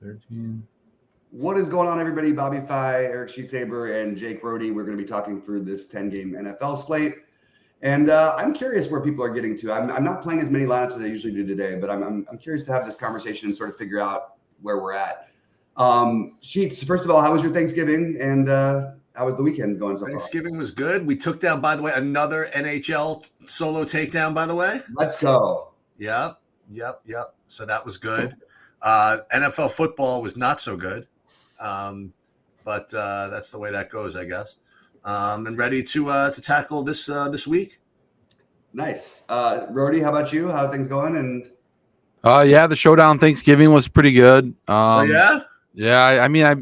13. What is going on, everybody? Bobby Fye, Eric Sheetsaber, and Jake Rohde. We're going to be talking through this 10-game NFL slate. And I'm curious where people are getting to. I'm not playing as many lineups as I usually do today, but I'm curious to have this conversation and sort of figure out where we're at. Sheets, first of all, how was your Thanksgiving? And how was the weekend going so far? Thanksgiving was good. We took down, by the way, another NHL solo takedown, by the way. Let's go. Yep. So that was good. NFL football was not so good. But that's the way that goes, I guess. And ready to tackle this week. Nice. Rohde, how about you? How are things going? And yeah, the showdown Thanksgiving was pretty good. Yeah? Yeah, I mean, I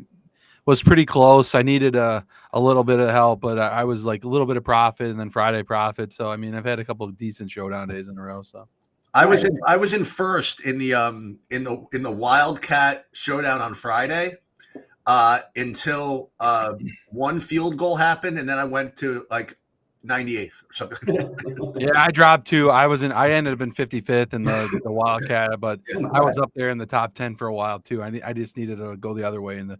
was pretty close. I needed a little bit of help, but I was like a little bit of profit and then Friday profit. So I mean, I've had a couple of decent showdown days in a row. So I was in first in the Wildcat showdown on Friday. Until one field goal happened, and then I went to like 98th or something. Yeah, I dropped two. I ended up in 55th in the Wildcat, but I was up there in the top 10 for a while too. I just needed to go the other way in the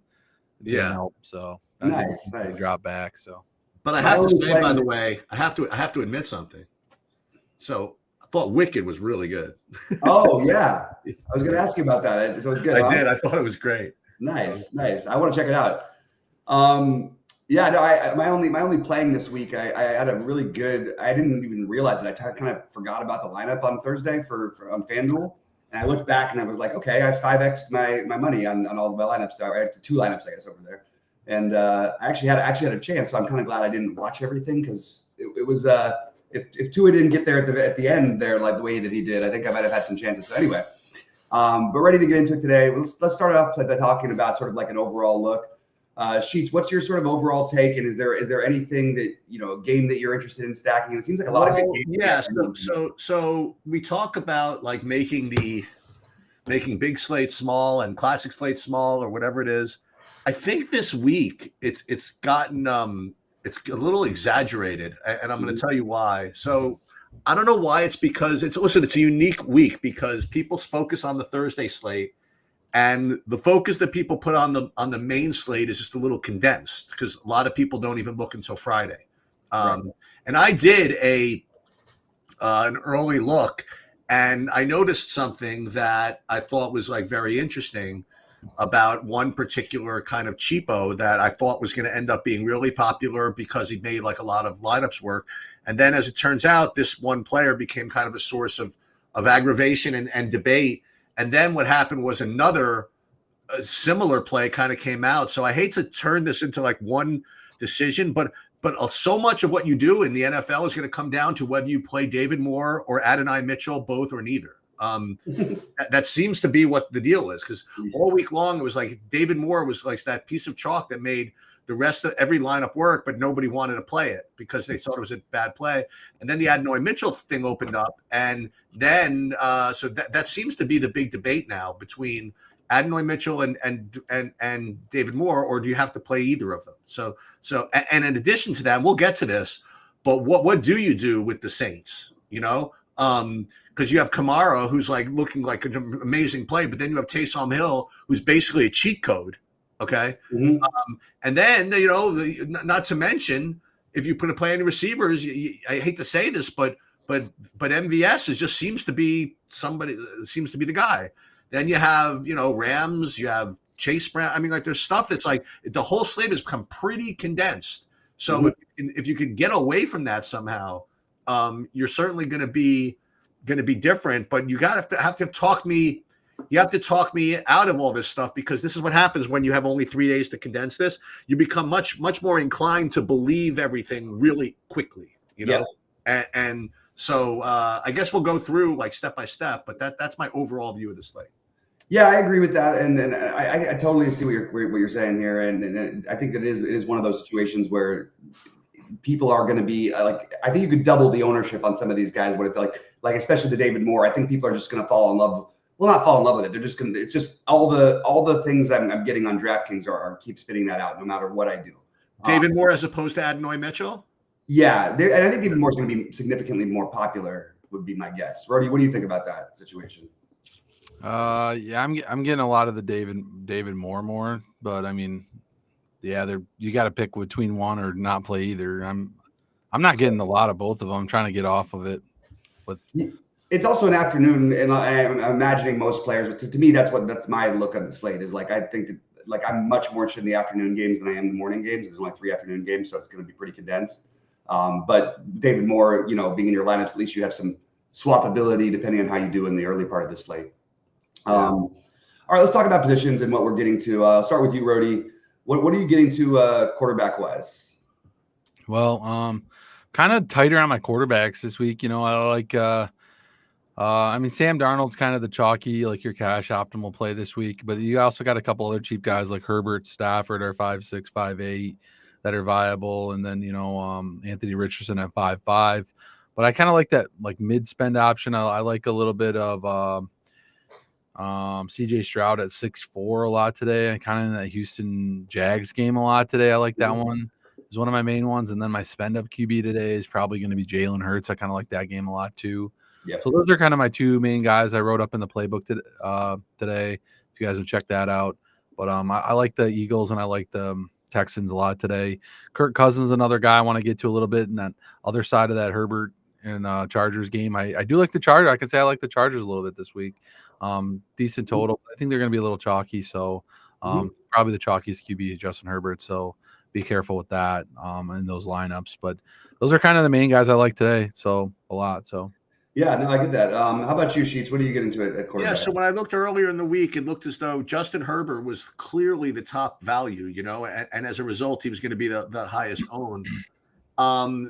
help, so nice. Drop back. So, but I have to say, by the way, I have to admit something. So I thought Wicked was really good. Oh yeah, I was going to ask you about that. So it was good. I did. I thought it was great. Nice. I want to check it out. My only playing this week, I had a really good. I didn't even realize it. I kind of forgot about the lineup on Thursday for on FanDuel, and I looked back and I was like, okay, I 5x'd my money on all of my lineups. I had 2 lineups, I guess, over there, and I actually had a chance. So I'm kind of glad I didn't watch everything because it was if Tua didn't get there at the end there like the way that he did, I think I might have had some chances. So anyway. But ready to get into it today. Let's start off by talking about sort of like an overall look. Sheets, what's your sort of overall take? And is there anything that, a game that you're interested in stacking? It seems like a lot of good games. Yeah. So we talk about like making big slates small and classic slates small or whatever it is. I think this week it's gotten it's a little exaggerated, and I'm going to tell you why. So I don't know why. It's because it's a unique week because people focus on the Thursday slate, and the focus that people put on the main slate is just a little condensed because a lot of people don't even look until Friday. Right. And I did an early look, and I noticed something that I thought was like very interesting about one particular kind of cheapo that I thought was going to end up being really popular because he made like a lot of lineups work. And then as it turns out, this one player became kind of a source of aggravation and debate. And then what happened was another similar play kind of came out. So I hate to turn this into like one decision, but so much of what you do in the NFL is going to come down to whether you play David Moore or Adonai Mitchell, both or neither. That seems to be what the deal is because all week long it was like David Moore was like that piece of chalk that made the rest of every lineup work, but nobody wanted to play it because they thought it was a bad play. And then the Adonai Mitchell thing opened up, and then so that seems to be the big debate now between Adonai Mitchell and David Moore, or do you have to play either of them? So and in addition to that, we'll get to this, but what do you do with the Saints? Because you have Kamara, who's like looking like an amazing play, but then you have Taysom Hill, who's basically a cheat code. Okay. Mm-hmm. And then, not to mention, if you put a play on receivers, I hate to say this, but MVS just seems to be the guy. Then you have, Rams, you have Chase Brown. I mean, like there's stuff that's like the whole slate has become pretty condensed. So mm-hmm. if you could get away from that somehow, you're certainly going to be different, but you have to talk me. You have to talk me out of all this stuff because this is what happens when you have only 3 days to condense this. You become much more inclined to believe everything really quickly, Yeah. And so I guess we'll go through like step by step, but that's my overall view of the slate. Yeah, I agree with that, and I totally see what you're saying here, and I think that it is one of those situations where people are going to be like, I think you could double the ownership on some of these guys. What it's like especially the David Moore. I think people are just going to fall in love. Well, not fall in love with it. They're just going to. It's just all the things I'm getting on DraftKings are keep spitting that out no matter what I do. David Moore as opposed to Adonai Mitchell. Yeah, and I think David Moore is going to be significantly more popular. Would be my guess. Rohde, what do you think about that situation? Yeah, I'm getting a lot of the David Moore, but I mean, yeah, you got to pick between one or not play either. I'm not getting a lot of both of them. I'm trying to get off of it. But it's also an afternoon, and I'm imagining most players. But to me, that's my look on the slate. Is like I think that like I'm much more interested in the afternoon games than I am the morning games. There's only 3 afternoon games, so it's going to be pretty condensed. But David Moore, being in your lineups, at least you have some swappability depending on how you do in the early part of the slate. All right, let's talk about positions and what we're getting to. I'll start with you, Rody. What are you getting to quarterback wise? Well, kind of tighter on my quarterbacks this week. I like. I mean, Sam Darnold's kind of the chalky, like your cash optimal play this week, but you also got a couple other cheap guys like Herbert, Stafford are 5.6, 5.8 that are viable, and then Anthony Richardson at 5.5. But I kind of like that like mid spend option. I like a little bit of CJ Stroud at 6.4 a lot today. I kind of in that Houston Jags game a lot today. I like that one. It's one of my main ones. And then my spend up QB today is probably going to be Jalen Hurts. I kind of like that game a lot too. Yep. So those are kind of my two main guys I wrote up in the playbook today. If you guys would check that out. But I like the Eagles and I like the Texans a lot today. Kirk Cousins, another guy I want to get to a little bit. And that other side of that Herbert and Chargers game, I do like the Chargers. I can say I like the Chargers a little bit this week. Decent total. I think they're going to be a little chalky. So probably the chalkiest QB is Justin Herbert. So be careful with that in those lineups. But those are kind of the main guys I like today. So a lot. So. Yeah, no, I get that. How about you, Sheets? What are you getting to at quarterback? Yeah, so when I looked earlier in the week, it looked as though Justin Herbert was clearly the top value, and as a result, he was going to be the highest owned.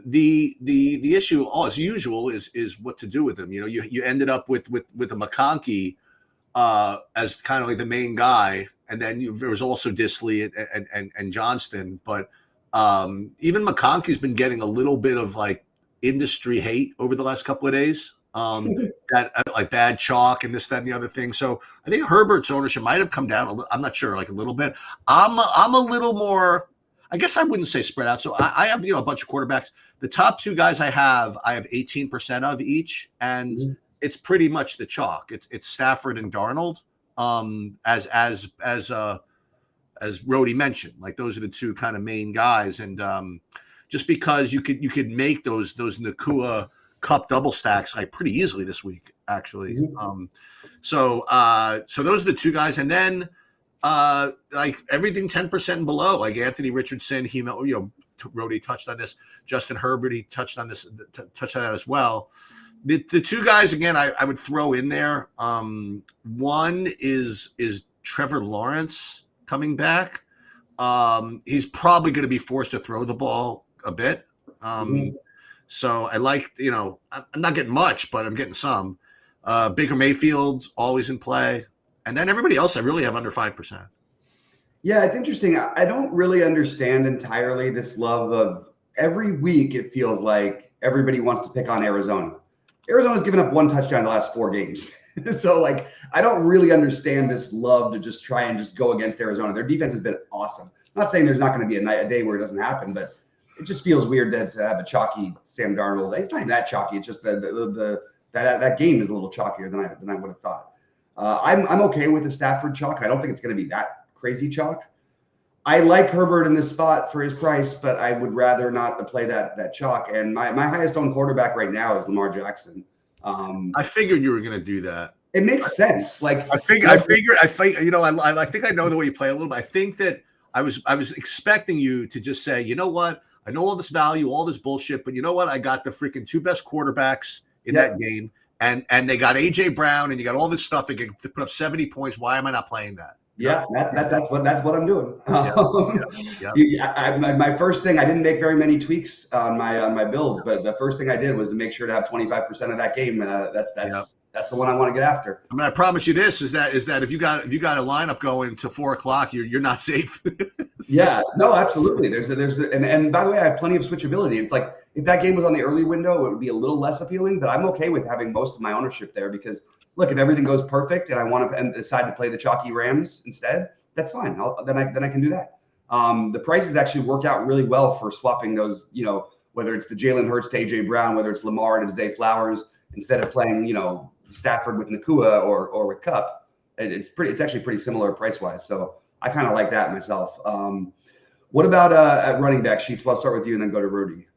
The issue, as usual, is what to do with him. You ended up with a McConkey as kind of like the main guy, and then there was also Disley and Johnston, but even McConkey's been getting a little bit of like industry hate over the last couple of days. That like bad chalk and this, that, and the other thing. So I think Herbert's ownership might have come down. I'm not sure, like a little bit. I'm a little more. I guess I wouldn't say spread out. So I have a bunch of quarterbacks. The top two guys I have 18% of each, and it's pretty much the chalk. It's Stafford and Darnold. As Rody mentioned, like those are the two kind of main guys, and just because you could make those Nakua Cup double stacks like pretty easily this week, actually. So those are the two guys, and then like everything 10% and below, like Anthony Richardson, Rody touched on this. Justin Herbert, he touched on this, touched on that as well. The two guys again, I would throw in there. One is Trevor Lawrence coming back. He's probably going to be forced to throw the ball a bit. So I like, I'm not getting much, but I'm getting some. Baker Mayfield's always in play. And then everybody else I really have under 5%. Yeah, it's interesting. I don't really understand entirely this love of every week. It feels like everybody wants to pick on Arizona. Arizona's given up 1 touchdown in the last 4 games. So like, I don't really understand this love to just try and just go against Arizona. Their defense has been awesome. I'm not saying there's not going to be a day where it doesn't happen, but it just feels weird to have a chalky Sam Darnold. It's not even that chalky. It's just that game is a little chalkier than I would have thought. I'm okay with the Stafford chalk. I don't think it's going to be that crazy chalk. I like Herbert in this spot for his price, but I would rather not play that chalk. And my highest owned quarterback right now is Lamar Jackson. I figured you were going to do that. It makes sense. Like I think I know the way you play a little bit. I think that I was expecting you to just say, you know what? I know all this value, all this bullshit, but you know what? I got the freaking 2 best quarterbacks in that game, and they got AJ Brown, and you got all this stuff that can put up 70 points. Why am I not playing that? Yeah, that's what I'm doing. Yeah. My first thing, I didn't make very many tweaks on my builds, but the first thing I did was to make sure to have 25% of that game. That's the one I want to get after. I mean, I promise you this is that if you got a lineup going to 4:00, you're not safe. Yeah, no, absolutely. And by the way, I have plenty of switchability. It's like if that game was on the early window, it would be a little less appealing, but I'm okay with having most of my ownership there because look, if everything goes perfect and I want to decide to play the chalky Rams instead, that's fine. Then I can do that. The prices actually work out really well for swapping those, whether it's the Jalen Hurts to AJ Brown, whether it's Lamar to Zay Flowers, instead of playing, Stafford with Nakua or with Cup. It's actually pretty similar price wise. So I kind of like that myself. What about at running back, Sheets? Well, I'll start with you and then go to Rudy.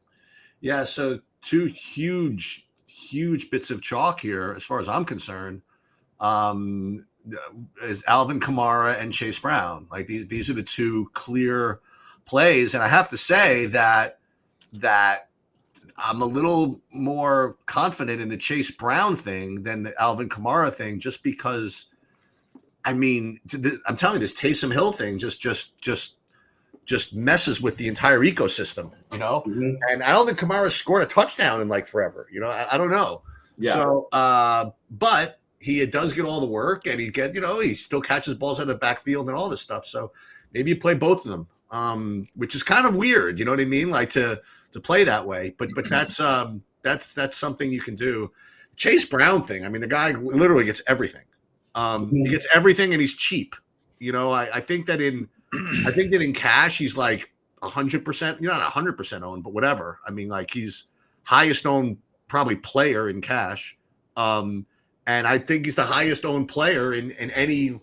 Yeah, so two huge bits of chalk here, as far as I'm concerned, is Alvin Kamara and Chase Brown. Like these are the two clear plays, and I have to say that I'm a little more confident in the Chase Brown thing than the Alvin Kamara thing, just because. I mean, I'm telling you, this Taysom Hill thing just messes with the entire ecosystem, you know. Mm-hmm. And I don't think Kamara scored a touchdown in like forever, you know. I don't know. Yeah. So, but he does get all the work, and he still catches balls out of the backfield and all this stuff. So maybe you play both of them, which is kind of weird, you know what I mean? Like to play that way, but that's something you can do. Chase Brown thing. I mean, the guy literally gets everything. He gets everything, and he's cheap. You know, I think that in cash he's like 100%. You're not 100% owned, but whatever. I mean, like he's highest owned probably player in cash, and I think he's the highest owned player in any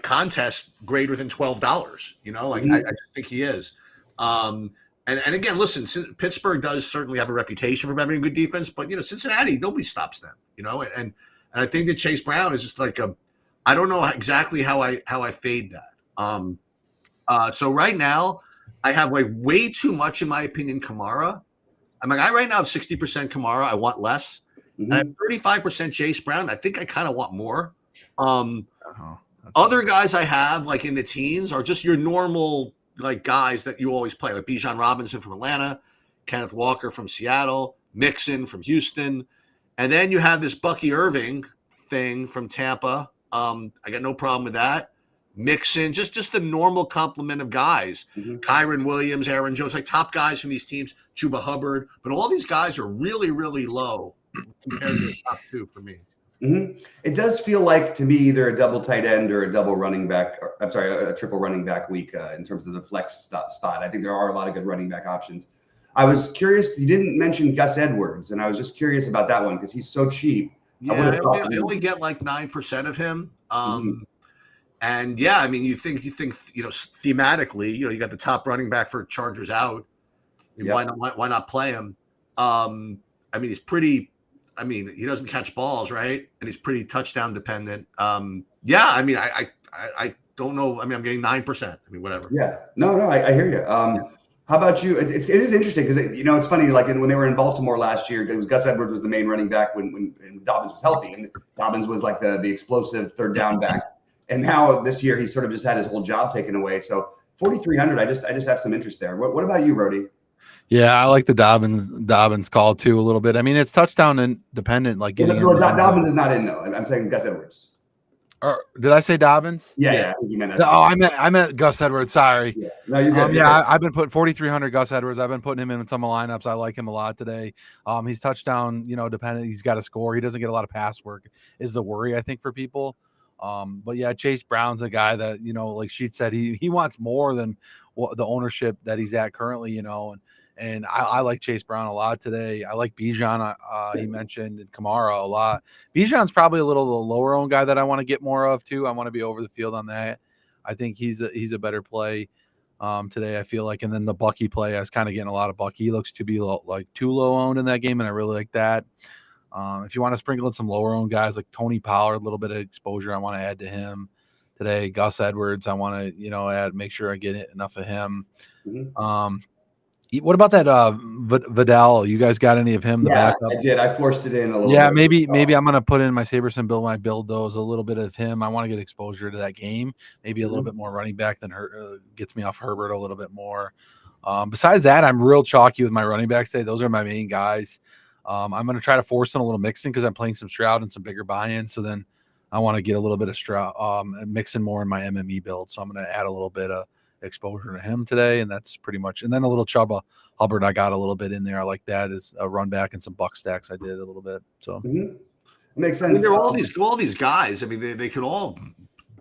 contest greater than $12. You know, like I just think he is. And again, listen, Pittsburgh does certainly have a reputation for having a good defense, but Cincinnati, nobody stops them. You know, and I think that Chase Brown is just like I don't know exactly how I fade that. So right now I have like way too much, in my opinion, Kamara. I'm like, I right now have 60% Kamara. I want less. And I have 35% Chase Brown. I think I kind of want more. Other guys I have like in the teens are just your normal like guys that you always play, like Bijan Robinson from Atlanta, Kenneth Walker from Seattle, Mixon from Houston. And then you have this Bucky Irving thing from Tampa. I got no problem with that. Mixon, just the normal complement of guys. Kyron Williams, Aaron Jones, like top guys from these teams, Chuba Hubbard. But all these guys are really, really low compared to the top two for me. It does feel like to me either a double tight end or a double running back. A triple running back week in terms of the flex spot. I think there are a lot of good running back options. I was curious. You didn't mention Gus Edwards, and I was just curious about that one because he's so cheap. Yeah, I only get like 9% of him. And yeah, I mean, you think thematically, you got the top running back for Chargers out. Why not play him? I mean, he's pretty. I mean, he doesn't catch balls, right? And he's pretty touchdown dependent. Yeah, I mean, I don't know. I mean, I'm getting 9%. I mean, whatever. Yeah, no, I hear you. How about you? It is interesting because it's funny. Like when they were in Baltimore last year, it was Gus Edwards was the main running back when Dobbins was healthy, and Dobbins was like the explosive third down back. And now this year he sort of just had his whole job taken away. So 4,300, I just have some interest there. What about you, Rody? Yeah, I like the Dobbins call too a little bit. I mean, it's touchdown independent. Like getting Dobbins is not in though. I'm saying Gus Edwards. Or did I say Dobbins? Yeah. I think you meant that. Oh, I meant Gus Edwards. Sorry. Yeah. No, you're good. I've been putting 4,300 Gus Edwards. I've been putting him in some lineups. I like him a lot today. He's touchdown, dependent. He's got to score. He doesn't get a lot of pass work. Is the worry I think for people. But yeah, Chase Brown's a guy that like Sheet said, he wants more than the ownership that he's at currently. And I like Chase Brown a lot today. I like Bijan, he mentioned, and Kamara a lot. Bijan's probably a little the lower owned guy that I want to get more of too. I want to be over the field on that. I think he's a better play today, I feel like. And then the Bucky play, I was kind of getting a lot of Bucky. He looks to be like too low owned in that game, and I really like that. If you want to sprinkle in some lower owned guys like Tony Pollard, a little bit of exposure, I want to add to him today. Gus Edwards, I want to make sure I get enough of him. What about that Vidal? You guys got any of him? The backup? I did. I forced it in a little bit. Yeah, maybe I'm gonna put in my Saberson build when I build those a little bit of him. I want to get exposure to that game. Maybe a little bit more running back than gets me off Herbert a little bit more. Besides that, I'm real chalky with my running backs today. Those are my main guys. I'm gonna try to force in a little mixing because I'm playing some Stroud and some bigger buy-ins. So then I want to get a little bit of Stroud, mixing more in my MME build. So I'm gonna add a little bit of exposure to him today, and that's pretty much. And then a little Chuba Hubbard, I got a little bit in there. I like that as a run back, and some buck stacks I did a little bit. So makes sense. I mean, they're all these guys. I mean, they could all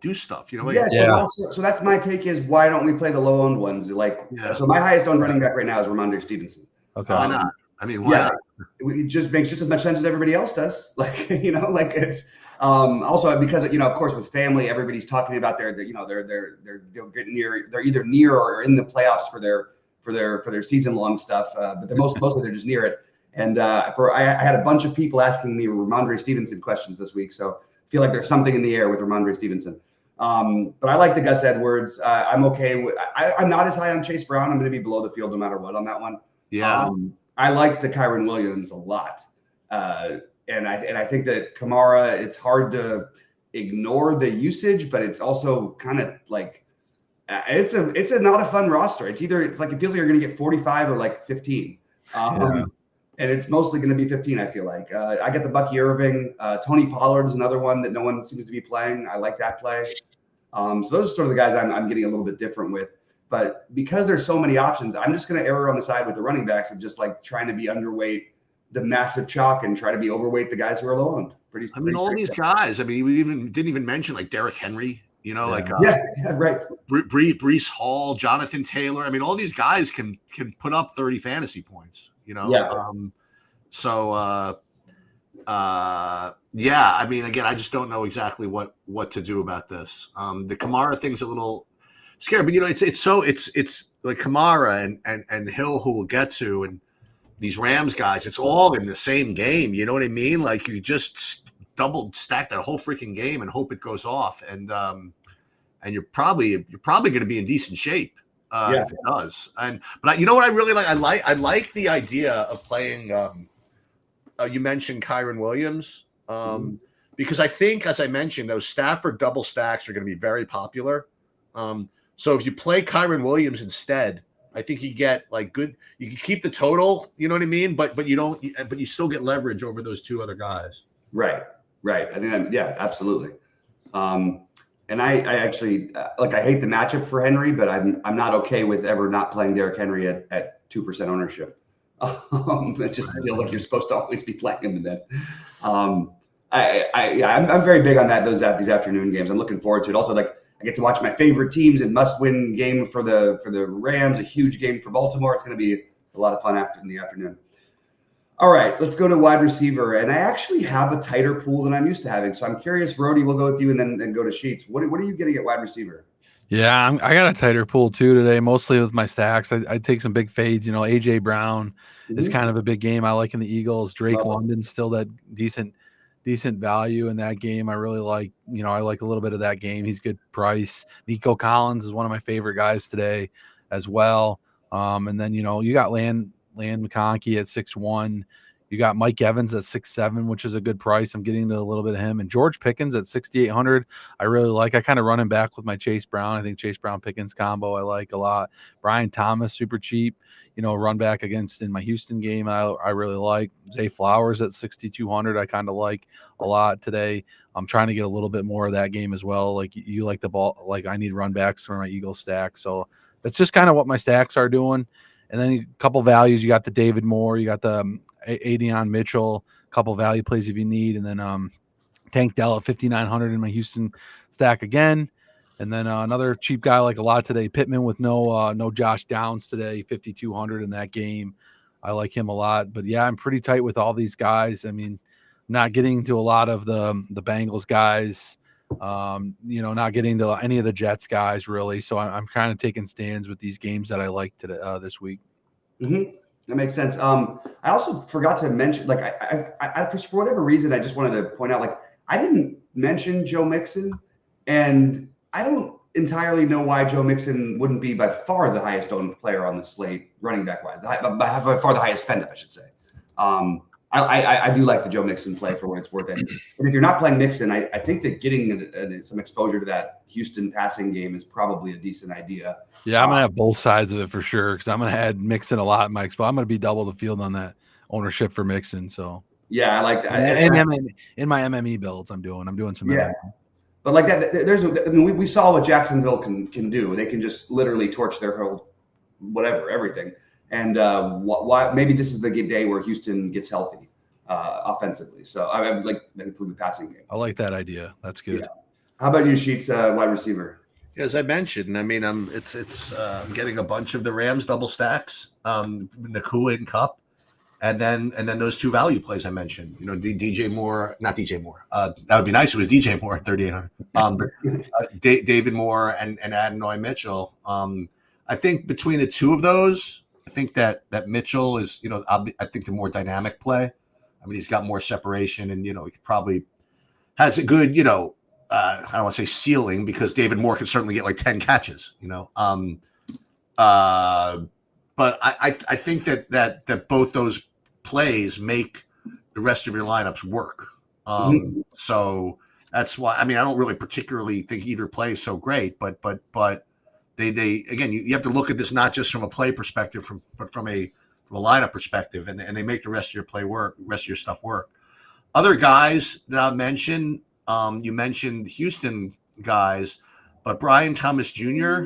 do stuff, So that's my take is why don't we play the low owned ones? So my highest owned running back right now is Ramondre Stevenson. Okay. Why not? I mean, why not? It just makes just as much sense as everybody else does. Like, like it's also because, of course, with family, everybody's talking about they're getting near, they're either near or in the playoffs for their season long stuff. But they're mostly they're just near it. And I had a bunch of people asking me Ramondre Stevenson questions this week. So I feel like there's something in the air with Ramondre Stevenson. But I like the Gus Edwards. I'm okay with. I'm not as high on Chase Brown. I'm going to be below the field no matter what on that one. Yeah. I like the Kyron Williams a lot, and I think that Kamara. It's hard to ignore the usage, but it's also kind of like it's not a fun roster. It's like it feels like you're going to get 45 or like 15, and it's mostly going to be 15. I feel like I get the Bucky Irving, Tony Pollard is another one that no one seems to be playing. I like that play. So those are sort of the guys I'm getting a little bit different with. But because there's so many options, I'm just going to err on the side with the running backs of just like trying to be underweight the massive chalk and try to be overweight the guys who are low owned. All these guys. I mean, we didn't even mention like Derrick Henry. Right. Breece Hall, Jonathan Taylor. I mean, all these guys can put up 30 fantasy points. Yeah. I mean, again, I just don't know exactly what to do about this. The Kamara thing's a little scary, but it's like Kamara and Hill, who we'll get to, and these Rams guys. It's all in the same game. You know what I mean? Like you just double stack that whole freaking game and hope it goes off, and you're probably going to be in decent shape if it does. But you know what I really like? I like the idea of playing. You mentioned Kyron Williams. Because I think, as I mentioned, those Stafford double stacks are going to be very popular. So if you play Kyron Williams instead, I think you get like good. You can keep the total, you know what I mean, but you don't. But you still get leverage over those two other guys. Right. I think absolutely. And I actually I hate the matchup for Henry, but I'm not okay with ever not playing Derrick Henry at 2% ownership. It just feels like you're supposed to always be playing him. And then I'm very big on these afternoon games. I'm looking forward to it. Also, like I get to watch my favorite teams in must-win game for the Rams, a huge game for Baltimore. It's going to be a lot of fun in the afternoon. All right, let's go to wide receiver. And I actually have a tighter pool than I'm used to having. So I'm curious, Brody, we'll go with you and then go to Sheets. What are you getting at wide receiver? Yeah, I got a tighter pool too today, mostly with my stacks. I take some big fades. AJ Brown is kind of a big game. I like in the Eagles. Drake London's still that decent value in that game. I really like, I like a little bit of that game. He's good price. Nico Collins is one of my favorite guys today as well. And then, you got Land McConkey at 6'1". You got Mike Evans at 6'7", which is a good price. I'm getting to a little bit of him. And George Pickens at 6,800, I really like. I kind of run him back with my Chase Brown. I think Chase Brown-Pickens combo I like a lot. Brian Thomas, super cheap, run back against in my Houston game I really like. Zay Flowers at 6,200 I kind of like a lot today. I'm trying to get a little bit more of that game as well. Like you like the ball. Like I need run backs for my Eagles stack. So that's just kind of what my stacks are doing. And then a couple values, you got the David Moore, you got the Adion Mitchell, a couple value plays if you need, and then Tank Dell at 5,900 in my Houston stack again. And then another cheap guy like a lot today, Pittman with no Josh Downs today, 5,200 in that game. I like him a lot. But yeah, I'm pretty tight with all these guys. I mean, not getting to a lot of the Bengals guys. Not getting to any of the Jets guys really. So I'm kind of taking stands with these games that I like today this week. Mm-hmm. That makes sense. I also forgot to mention, like I for whatever reason, I just wanted to point out, like I didn't mention Joe Mixon, and I don't entirely know why Joe Mixon wouldn't be by far the highest owned player on the slate, running back wise, by far the highest spend up, I should say. I do like the Joe Mixon play for what it's worth. And if you're not playing Mixon, I think that getting some exposure to that Houston passing game is probably a decent idea. Yeah, I'm going to have both sides of it for sure because I'm going to add Mixon a lot in my expo. I'm going to be double the field on that ownership for Mixon. So yeah, I like that. And in my MME builds, I'm doing some. Yeah, MME. But like that, we saw what Jacksonville can do. They can just literally torch their whole everything. And why maybe this is the day where Houston gets healthy offensively. So I like for the passing game. I like that idea. That's good. Yeah. How about you, Sheets, wide receiver? As I mentioned, I mean, I'm getting a bunch of the Rams double stacks, Nakua and Cup, and then those two value plays I mentioned. You know, DJ Moore, not DJ Moore. That would be nice if it was DJ Moore at 3,800. David Moore and Adonai Mitchell. I think between the two of those, I think that Mitchell is, you know, I think the more dynamic play. I mean, he's got more separation, and you know, he probably has a good, you know, I don't want to say ceiling, because David Moore can certainly get like 10 catches, you know. But I think that both those plays make the rest of your lineups work. So that's why, I mean, I don't really particularly think either play is so great, but they again, you have to look at this not just from a play perspective, but from a lineup perspective, and they make the rest of your play work, rest of your stuff work. Other guys that I mentioned, you mentioned Houston guys, but Brian Thomas Jr.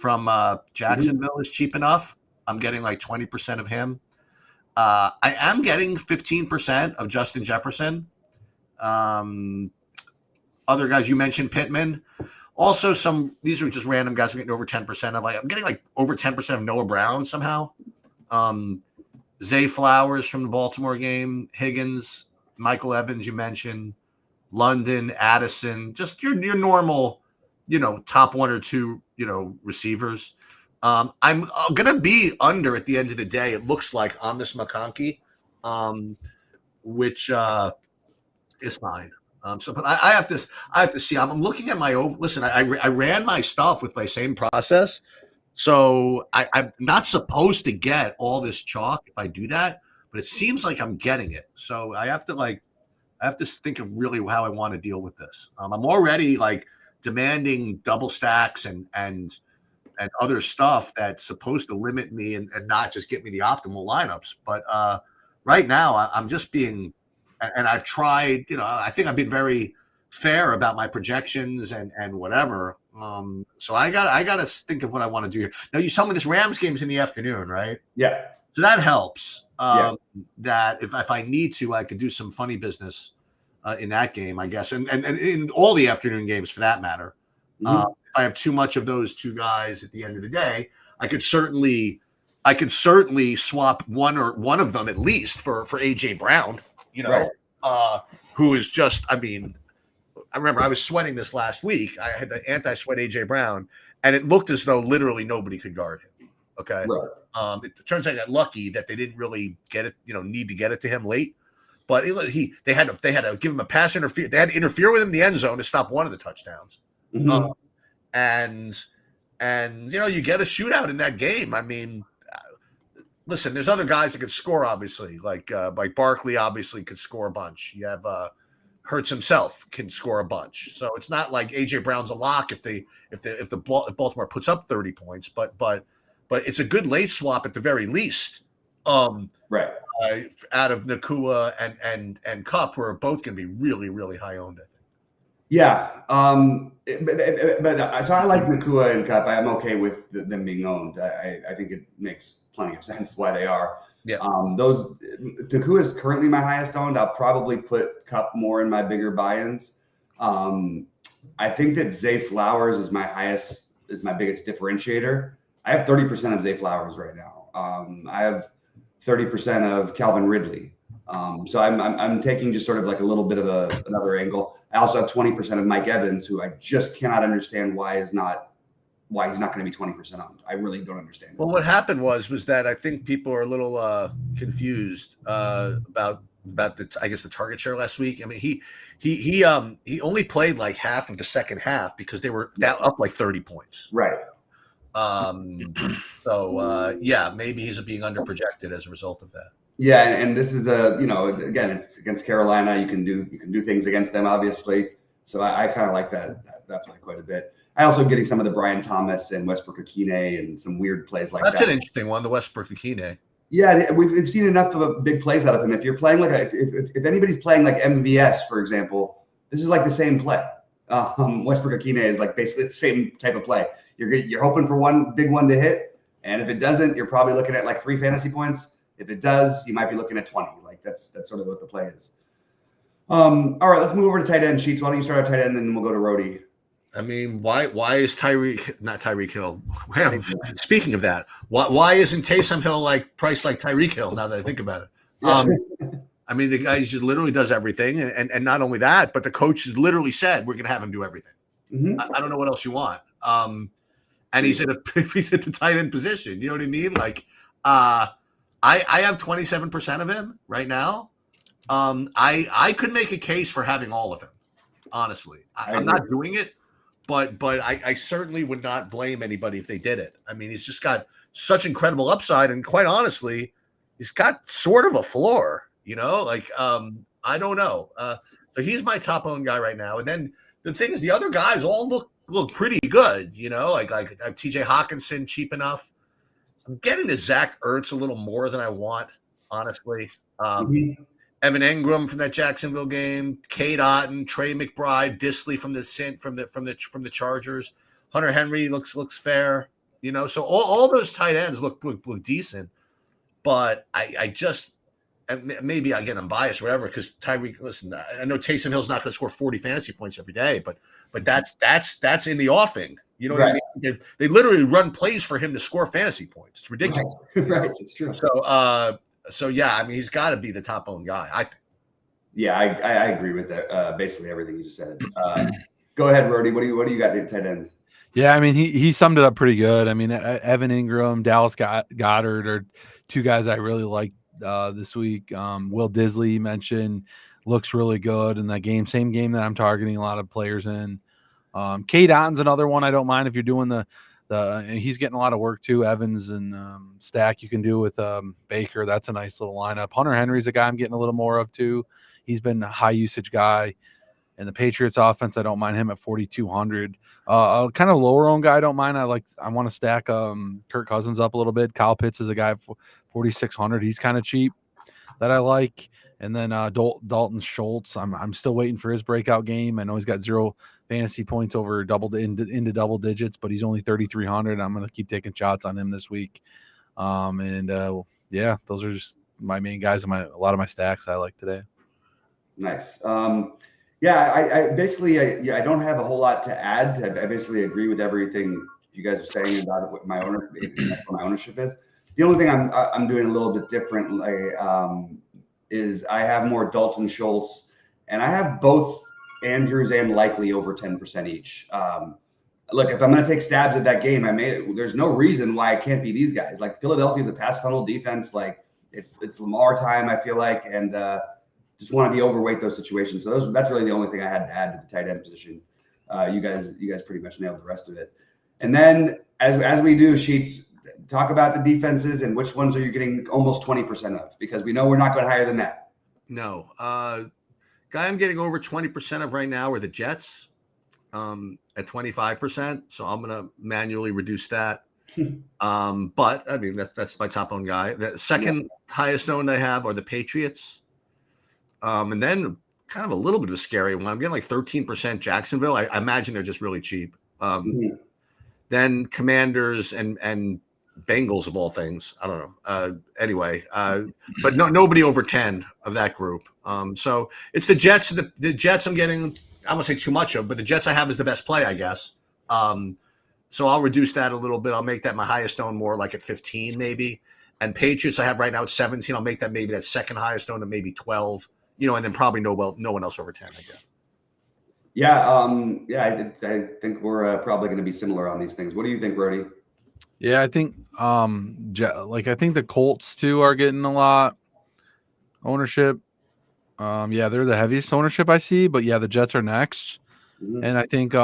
from Jacksonville is cheap enough. I'm getting like 20% of him. I am getting 15% of Justin Jefferson. Other guys, you mentioned Pittman. Also, these are just random guys I'm getting over 10% of. I'm getting like over 10% of Noah Brown somehow. Zay Flowers from the Baltimore game, Higgins, Michael Evans, you mentioned, London, Addison, just your normal, you know, top one or two, you know, receivers. I'm gonna be under at the end of the day. It looks like on this McConkey, which is fine. But I have to see. I'm looking at my over. Listen, I ran my stuff with my same process, so I'm not supposed to get all this chalk if I do that. But it seems like I'm getting it. So I have to think of really how I want to deal with this. I'm already like demanding double stacks and other stuff that's supposed to limit me and not just get me the optimal lineups. But right now I'm just being, and I've tried, you know, I think I've been very fair about my projections and whatever. So I got to think of what I want to do here. Now, you tell me this Rams game's in the afternoon, right? Yeah. So that helps. That if I need to, I could do some funny business in that game, I guess, and in all the afternoon games for that matter. If I have too much of those two guys at the end of the day, I could certainly swap one of them at least for AJ Brown, you know, right. Who is just, I mean, I remember I was sweating this last week. I had the anti-sweat AJ Brown, and it looked as though literally nobody could guard him. Okay. Right. It turns out I got lucky that they didn't really get it, you know, need to get it to him late. But they had to give him a pass interfere. They had to interfere with him in the end zone to stop one of the touchdowns. And you know, you get a shootout in that game. I mean, listen, there's other guys that could score, obviously, like Barkley obviously could score a bunch. You have Hurts himself can score a bunch. So it's not like AJ Brown's a lock if Baltimore puts up 30 points, but it's a good late swap at the very least. Right. Out of Nakua and Kupp, who are both going to be really, really high owned, I think. Yeah. But so I like Nakua and Kupp. I'm okay with them being owned. I think it makes plenty of sense why they are. Yeah. Nakua is currently my highest owned. I'll probably put Kupp more in my bigger buy-ins. I think that Zay Flowers is my biggest differentiator. I have 30% of Zay Flowers right now. I have 30% of Calvin Ridley. So I'm taking just sort of like a little bit of another angle. I also have 20% of Mike Evans, who I just cannot understand why he's not going to be 20% owned. I really don't understand. Well, what happened was that I think people are a little confused about the target share last week. I mean, he only played like half of the second half because they were up like 30 points. Right. Yeah, maybe he's being underprojected as a result of that. Yeah, and this is again, it's against Carolina. You can do things against them, obviously. So I kind of like that play quite a bit. I also getting some of the Brian Thomas and Westbrook-Akine and some weird plays like that. That's an interesting one, the Westbrook-Akine. Yeah, we've seen enough of big plays out of him. If you're playing if anybody's playing like MVS, for example, this is like the same play. Westbrook-Akine is like basically the same type of play. You're hoping for one big one to hit, and if it doesn't, you're probably looking at like 3 fantasy points. If it does, you might be looking at 20. Like that's sort of what the play is. All right, let's move over to tight end sheets. Why don't you start our tight end and then we'll go to Rhodey? I mean, why is not Tyreek Hill? Well, speaking of that, why isn't Taysom Hill like priced like Tyreek Hill? Now that I think about it, Yeah. I mean, the guy just literally does everything, and not only that, but the coach has literally said we're going to have him do everything. Mhm. I don't know what else you want. And he's he's at the tight end position. You know what I mean? Like, I have 27% of him right now. I could make a case for having all of him. Honestly, I'm not doing it, but I certainly would not blame anybody if they did it. I mean, he's just got such incredible upside, and quite honestly, he's got sort of a floor. You know, like I don't know. So he's my top owned guy right now. And then the thing is, the other guys all look pretty good. You know, like I have T.J. Hawkinson cheap enough. I'm getting to Zach Ertz a little more than I want, honestly. Evan Engram from that Jacksonville game, Cade Otton, Trey McBride, Disley from the Chargers. Hunter Henry looks fair, you know. So all those tight ends look decent, but I just, and maybe again I'm biased or whatever, because Tyreek. Listen, I know Taysom Hill's not going to score 40 fantasy points every day, but that's in the offing. You know what I mean? They literally run plays for him to score fantasy points. It's ridiculous. Right. It's true. So yeah, I mean, he's got to be the top owned guy, I think. Yeah, I agree with that. Basically everything you just said. Go ahead, Rody. What do you got at tight end? Yeah, I mean, he summed it up pretty good. I mean, Evan Ingram, Dallas Goddard are two guys I really like this week. Will Disley mentioned looks really good in that game. Same game that I'm targeting a lot of players in. Cade Otton's another one I don't mind if you're doing the he's getting a lot of work too. Evans and Stack you can do with Baker. That's a nice little lineup. Hunter Henry's a guy I'm getting a little more of too. He's been a high usage guy. And the Patriots offense, I don't mind him at 4,200. A kind of lower owned guy I don't mind. I want to stack Kirk Cousins up a little bit. Kyle Pitts is a guy at 4,600. He's kind of cheap that I like. And then Dalton Schultz, I'm still waiting for his breakout game. I know he's got 0 fantasy points over into double digits, but he's only 3,300. I'm going to keep taking shots on him this week. Yeah, those are just my main guys in a lot of my stacks I like today. Nice. Yeah, I basically I don't have a whole lot to add. I basically agree with everything you guys are saying about what my ownership is. The only thing I'm doing a little bit differently is I have more Dalton Schultz, and I have both Andrews and Likely over 10% each. Look, if I'm going to take stabs at that game, there's no reason why I can't be these guys. Like Philadelphia's a pass funnel defense. Like it's Lamar time, I feel like, and just want to be overweight those situations. So that's really the only thing I had to add to the tight end position. You guys pretty much nailed the rest of it. And then as we do, Sheets, talk about the defenses and which ones are you getting almost 20% of, because we know we're not going higher than that. No. Guy I'm getting over 20% of right now are the Jets at 25%. So I'm going to manually reduce that. But I mean, that's my top owned guy. The second highest owned I have are the Patriots. And then kind of a little bit of a scary one. I'm getting like 13% Jacksonville. I imagine they're just really cheap. Then Commanders and Bengals of all things. I don't know. Anyway, but nobody over 10 of that group. So it's the Jets. The Jets I'm getting, I won't say too much of, but the Jets I have is the best play, I guess. So I'll reduce that a little bit. I'll make that my highest owned more like at 15 maybe. And Patriots I have right now at 17. I'll make that maybe that second highest owned at maybe 12. You know, and then probably no one else over 10, I guess. Yeah, I think we're probably going to be similar on these things. What do you think, Brody? Yeah, I think I think the Colts too are getting a lot ownership. Yeah, they're the heaviest ownership I see, but yeah, the Jets are next. And I think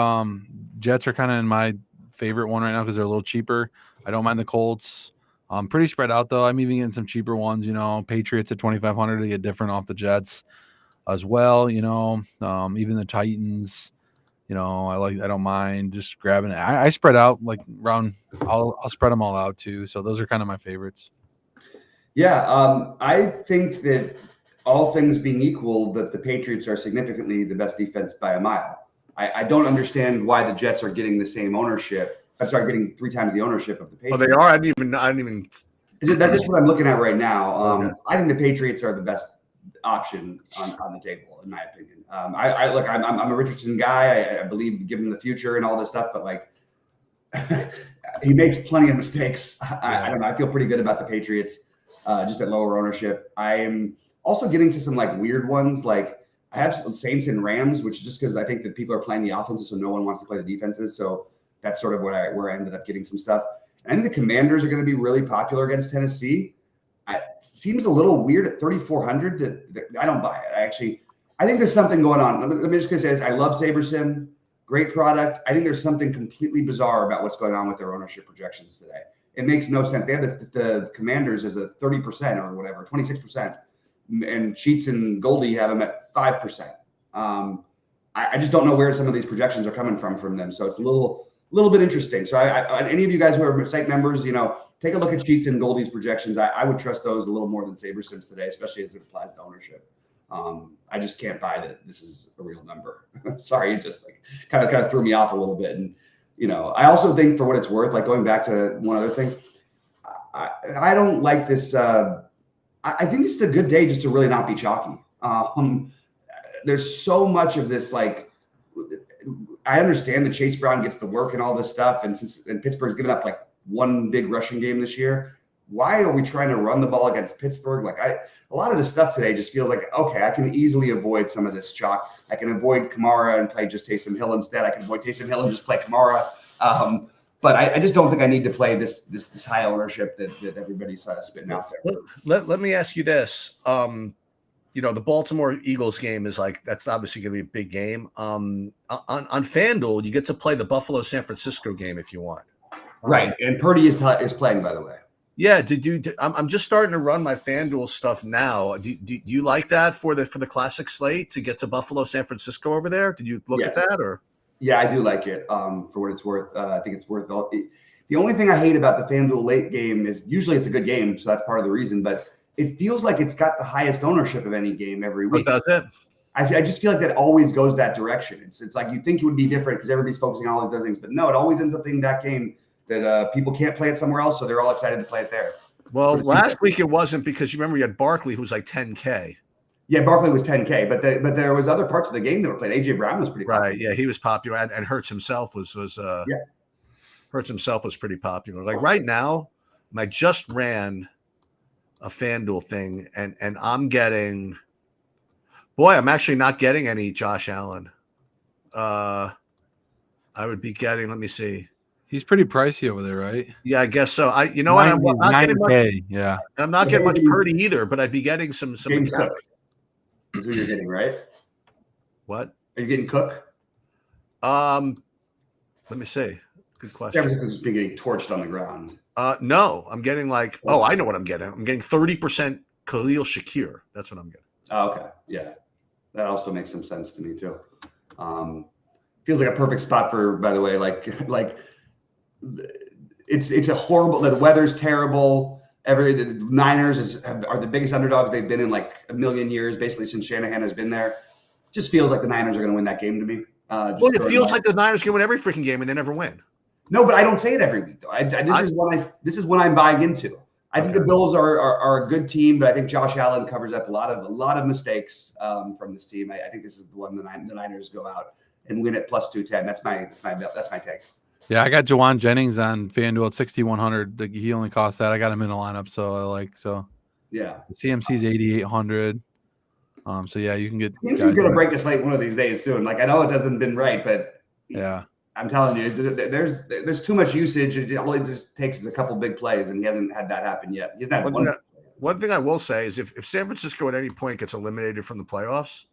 Jets are kind of in my favorite one right now because they're a little cheaper. I don't mind the Colts. Pretty spread out though. I'm even getting some cheaper ones, you know, Patriots at 2,500 to get different off the Jets as well, you know, even the Titans, you know, I don't mind just grabbing it. I spread out like around, I'll spread them all out too. So those are kind of my favorites. Yeah. I think that all things being equal, that the Patriots are significantly the best defense by a mile. I don't understand why the Jets are getting the same ownership. I'm sorry, getting 3 times the ownership of the Patriots. Oh, they are. I didn't even. That's just what I'm looking at right now. Okay. I think the Patriots are the best option on the table, in my opinion. I'm a Richardson guy. I believe, given the future and all this stuff, but like he makes plenty of mistakes. I don't know. I feel pretty good about the Patriots. just at lower ownership. I am also getting to some like weird ones. Like I have Saints and Rams, which is just because I think that people are playing the offenses, so no one wants to play the defenses. So that's sort of where I ended up getting some stuff. And I think the Commanders are going to be really popular against Tennessee. It seems a little weird at 3,400. I don't buy it. I think there's something going on. Let me just say this. I love SaberSim. Great product. I think there's something completely bizarre about what's going on with their ownership projections today. It makes no sense. They have the Commanders as a 30% or whatever, 26%. And Sheets and Goldie have them at 5%. I just don't know where some of these projections are coming from them. So it's a little bit interesting. So any of you guys who are site members, take a look at Sheets and Goldie's projections. I would trust those a little more than SaberSims today, especially as it applies to ownership. I just can't buy that this is a real number. Sorry, it just like kind of threw me off a little bit. And I also think, for what it's worth, like going back to one other thing, I don't like this. I think it's a good day just to really not be chalky. There's so much of this. Like, I understand that Chase Brown gets the work and all this stuff, and Pittsburgh's given up like one big rushing game this year. Why are we trying to run the ball against Pittsburgh? Like a lot of the stuff today just feels like, okay, I can easily avoid some of this chalk. I can avoid Kamara and play just Taysom Hill instead. I can avoid Taysom Hill and just play Kamara. But I just don't think I need to play this high ownership that everybody's spitting out there. Let me ask you this. The Baltimore Eagles game is like, that's obviously going to be a big game. On FanDuel, you get to play the Buffalo San Francisco game if you want. Right, and Purdy is playing, by the way. Yeah, I'm just starting to run my FanDuel stuff now. Do you like that for the classic slate to get to Buffalo, San Francisco over there? Did you look at that or? Yeah, I do like it. For what it's worth, I think it's worth all. The only thing I hate about the FanDuel late game is usually it's a good game, so that's part of the reason. But it feels like it's got the highest ownership of any game every week. What does it? I just feel like that always goes that direction. It's like you think it would be different because everybody's focusing on all these other things, but no, it always ends up being that game that people can't play it somewhere else, so they're all excited to play it there. Well, last week it wasn't, because you remember you had Barkley, who was like 10K. Yeah, Barkley was 10K, but there was other parts of the game that were played. AJ Brown was pretty popular. Right, yeah, he was popular, and Hurts himself was pretty popular. Like right now, I just ran a FanDuel thing, and I'm getting, I'm actually not getting any Josh Allen. I would be getting, let me see. He's pretty pricey over there, right? Yeah, I guess so. I'm not getting much. Yeah, I'm not getting much Purdy either, but I'd be getting some. James Cook is who you're getting, right? What? Are you getting Cook? Let me see. Good question. San Francisco's just been getting torched on the ground. No, I'm getting like, I know what I'm getting. I'm getting 30% Khalil Shakir. That's what I'm getting. Oh, okay, yeah, that also makes some sense to me too. Feels like a perfect spot for, by the way, like. It's a horrible. The weather's terrible. The Niners are the biggest underdogs they've been in like a million years, basically since Shanahan has been there. Just feels like the Niners are going to win that game to me. It feels like the Niners can win every freaking game and they never win. No, but I don't say it every week though. This is what I'm buying into. I think the Bills are a good team, but I think Josh Allen covers up a lot of mistakes from this team. I think this is the one the Niners go out and win at plus 210. That's my take. Yeah, I got Jawan Jennings on FanDuel at 6,100. He only costs that. I got him in a lineup, so. Yeah. The CMC's 8,800. So yeah, you can get. CMC's gonna break a slate one of these days soon. Like I know it hasn't been right, but yeah, I'm telling you, there's too much usage. All it just takes is a couple big plays, and he hasn't had that happen yet. He's not one thing I will say is if San Francisco at any point gets eliminated from the playoffs,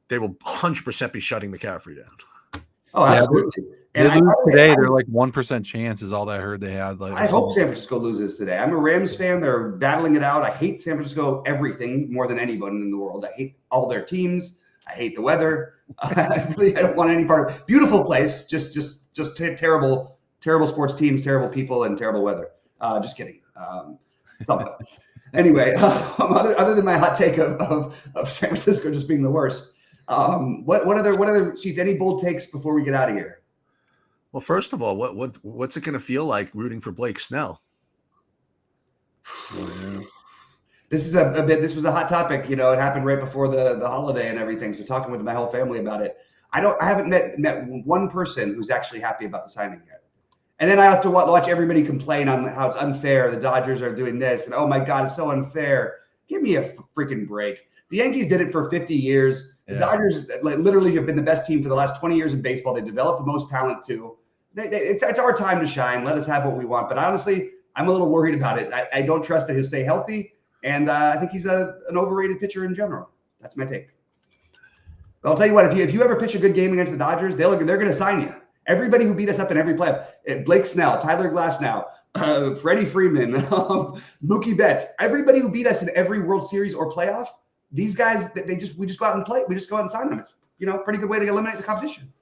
they will 100% be shutting McCaffrey down. Oh, absolutely. They lose today. They're like 1% chance is all that I heard they had. I hope San Francisco loses today. I'm a Rams fan. They're battling it out. I hate San Francisco everything more than anybody in the world. I hate all their teams. I hate the weather. I don't want any part of it. Beautiful place. Just terrible sports teams, terrible people, and terrible weather. Just kidding. Something. Anyway, other than my hot take of San Francisco just being the worst, what other sheets? Any bold takes before we get out of here? Well, first of all, what's it going to feel like rooting for Blake Snell? This is this was a hot topic. It happened right before the holiday and everything. So talking with my whole family about it, I haven't met one person who's actually happy about the signing yet. And then I have to watch everybody complain on how it's unfair. The Dodgers are doing this, and oh my God, it's so unfair. Give me a freaking break. The Yankees did it for 50 years. The Dodgers literally have been the best team for the last 20 years in baseball. They developed the most talent too. It's our time to shine. Let us have what we want. But honestly, I'm a little worried about it. I don't trust that he'll stay healthy, and I think he's an overrated pitcher in general. That's my take. But I'll tell you what, if you ever pitch a good game against the Dodgers, they're going to sign you. Everybody who beat us up in every playoff, Blake Snell, Tyler Glasnow, Freddie Freeman, Mookie Betts, everybody who beat us in every World Series or playoff, these guys, we just go out and play. We just go out and sign them. It's pretty good way to eliminate the competition.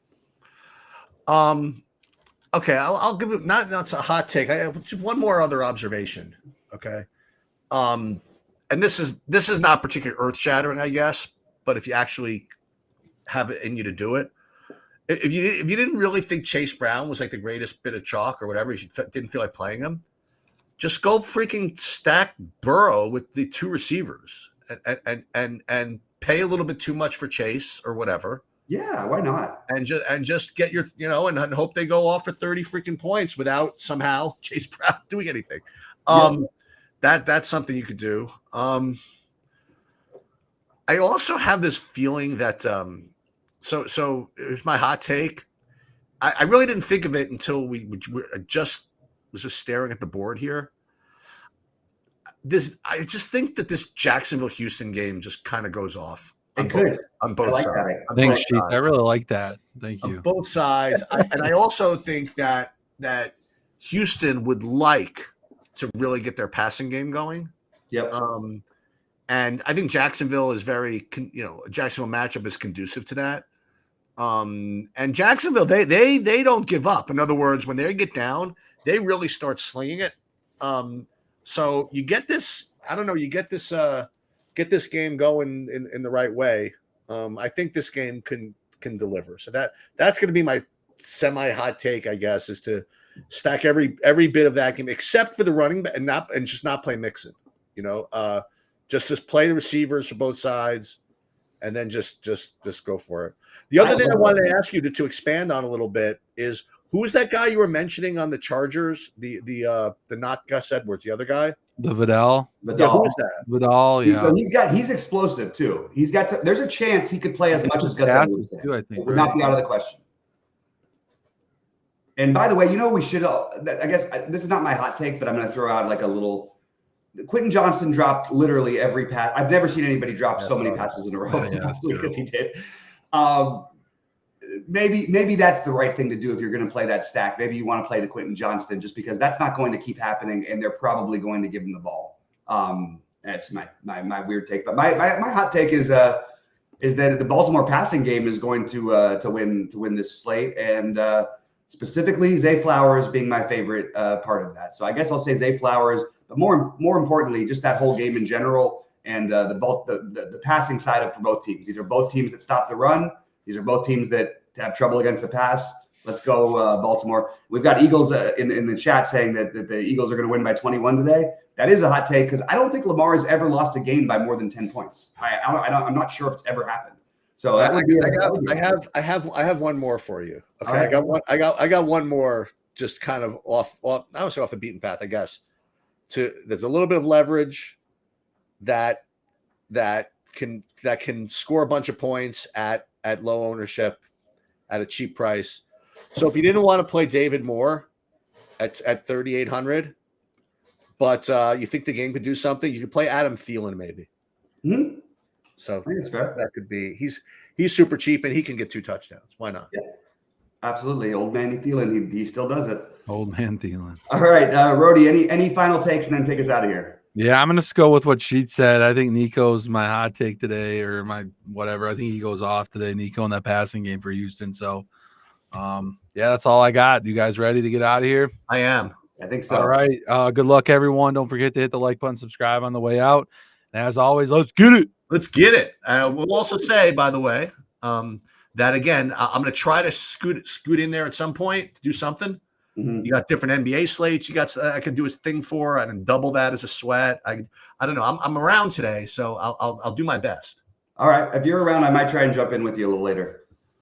Okay, I'll give it not a hot take. I have just one more other observation. Okay, and this is not particularly earth shattering, I guess, but if you actually have it in you to do it, if you didn't really think Chase Brown was like the greatest bit of chalk or whatever, if you didn't feel like playing him, just go freaking stack Burrow with the two receivers and pay a little bit too much for Chase or whatever. Yeah, why not? And just get your, and hope they go off for 30 freaking points without somehow Chase Brown doing anything. That's something you could do. I also have this feeling that so it's my hot take. I really didn't think of it until we was just staring at the board here. I just think that this Jacksonville-Houston game just kind of goes off. On both sides. Thanks, Chief. I really like that. Thank you. On both sides. And I also think that Houston would like to really get their passing game going. Yep. And I think Jacksonville is Jacksonville matchup is conducive to that. And Jacksonville, they don't give up. In other words, when they get down, they really start slinging it. So you get this, get this game going in the right way. I think this game can deliver. So that's going to be my semi-hot take, I guess, is to stack every bit of that game except for the running back and just not play Mixon. Just play the receivers for both sides, and then just go for it. The other thing I wanted to ask you to expand on a little bit is who was that guy you were mentioning on the Chargers? The not Gus Edwards, the other guy. The Vidal. Yeah, who is that? Vidal, yeah. So he's explosive too. There's a chance he could play as much as Gus Edwards too, I think. It would not be out of the question. And by the way, we should. I guess this is not my hot take, but I'm going to throw out like a little. Quentin Johnston dropped literally every pass. I've never seen anybody drop so many passes in a row as he did. Maybe that's the right thing to do if you're going to play that stack. Maybe you want to play the Quentin Johnston just because that's not going to keep happening, and they're probably going to give him the ball. That's my weird take, but my hot take is that the Baltimore passing game is going to win this slate, and specifically Zay Flowers being my favorite part of that. So I guess I'll say Zay Flowers, but more importantly, just that whole game in general, and the passing side for both teams. These are both teams that stop the run. These are both teams that have trouble against the pass. Let's go Baltimore. We've got Eagles in the chat saying that the Eagles are going to win by 21 today. That is a hot take because I don't think Lamar has ever lost a game by more than 10 points. I'm not sure if it's ever happened. So that would be. I have one more for you. Okay, right. I got one more just kind of off. I would say off the beaten path, I guess. There's a little bit of leverage that can score a bunch of points at low ownership at a cheap price. So if you didn't want to play David Moore at 3,800, but you think the game could do something, you could play Adam Thielen maybe. Mm-hmm. So I think it's fair. That could be. He's super cheap and he can get 2 touchdowns. Why not? Yeah, absolutely. Old man Thielen, he still does it. Old man Thielen. All right, Rody, any final takes and then take us out of here? Yeah, I'm going to go with what Sheet said. I think Nico's my hot take today, or my whatever. I think he goes off today, Nico, in that passing game for Houston. So, yeah, that's all I got. You guys ready to get out of here? I am. I think so. All right. Good luck, everyone. Don't forget to hit the like button, subscribe on the way out. And as always, let's get it. Let's get it. We'll also say, by the way, that again, I'm going to try to scoot in there at some point to do something. Mm-hmm. You got different NBA slates. I could do a thing for. I can double that as a sweat. I don't know. I'm around today, so I'll do my best. All right. If you're around, I might try and jump in with you a little later.